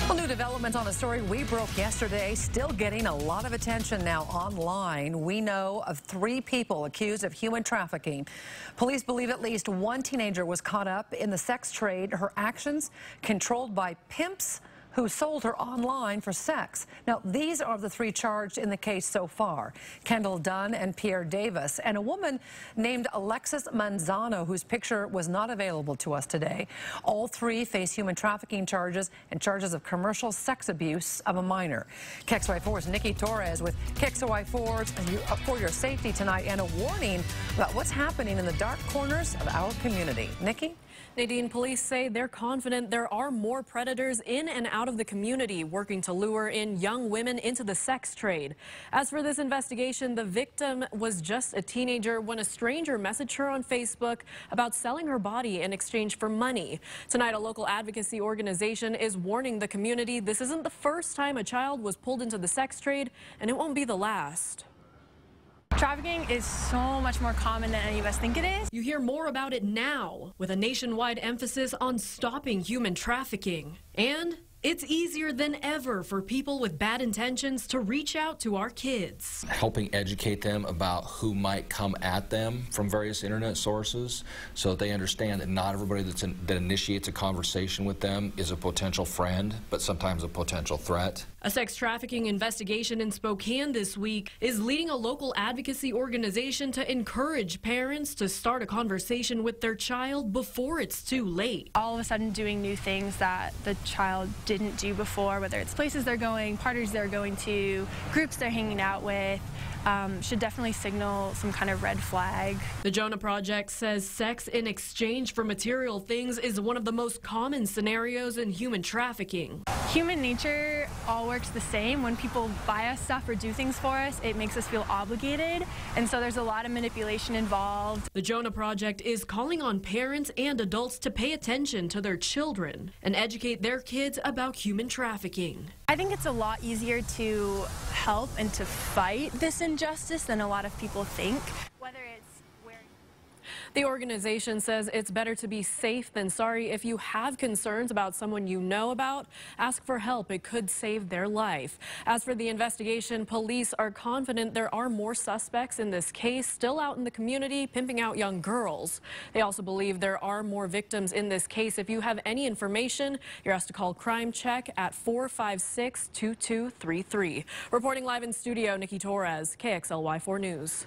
Well, new developments on a story we broke yesterday, still getting a lot of attention now online. We know of 3 people accused of human trafficking. Police believe at least one teenager was caught up in the sex trade, her actions controlled by pimps who sold her online for sex. Now, these are the 3 charged in the case so far: Kendall Dunn and Pierre Davis, and a woman named Alexis Manzano, whose picture was not available to us today. All 3 face human trafficking charges and charges of commercial sex abuse of a minor. KXLY4's Nikki Torres with KXLY4's for your safety tonight, and a warning about what's happening in the dark corners of our community. Nikki? Nadine, police say they're confident there are more predators in and out of the community working to lure in young women into the sex trade. As for this investigation, the victim was just a teenager when a stranger messaged her on Facebook about selling her body in exchange for money. Tonight, a local advocacy organization is warning the community this isn't the first time a child was pulled into the sex trade, and it won't be the last. Trafficking is so much more common than any of us think it is. You hear more about it now, with a nationwide emphasis on stopping human trafficking. And it's easier than ever for people with bad intentions to reach out to our kids. Helping educate them about who might come at them from various internet sources so that they understand that not everybody that initiates a conversation with them is a potential friend, but sometimes a potential threat. A sex trafficking investigation in Spokane this week is leading a local advocacy organization to encourage parents to start a conversation with their child before it's too late. All of a sudden doing new things that the child didn't do before, whether it's places they're going, parties they're going to, groups they're hanging out with, should definitely signal some kind of red flag. The Jonah Project says sex in exchange for material things is one of the most common scenarios in human trafficking. Human nature all works the same. When people buy us stuff or do things for us, it makes us feel obligated, and so there's a lot of manipulation involved. The Jonah Project is calling on parents and adults to pay attention to their children and educate their kids about human trafficking. I think it's a lot easier to help and to fight this injustice than a lot of people think. Whether it's The organization says it's better to be safe than sorry. If you have concerns about someone you know about, ask for help. It could save their life. As for the investigation, police are confident there are more suspects in this case still out in the community pimping out young girls. They also believe there are more victims in this case. If you have any information, you're asked to call Crime Check at 456-2233. Reporting live in studio, Nikki Torres, KXLY4 News.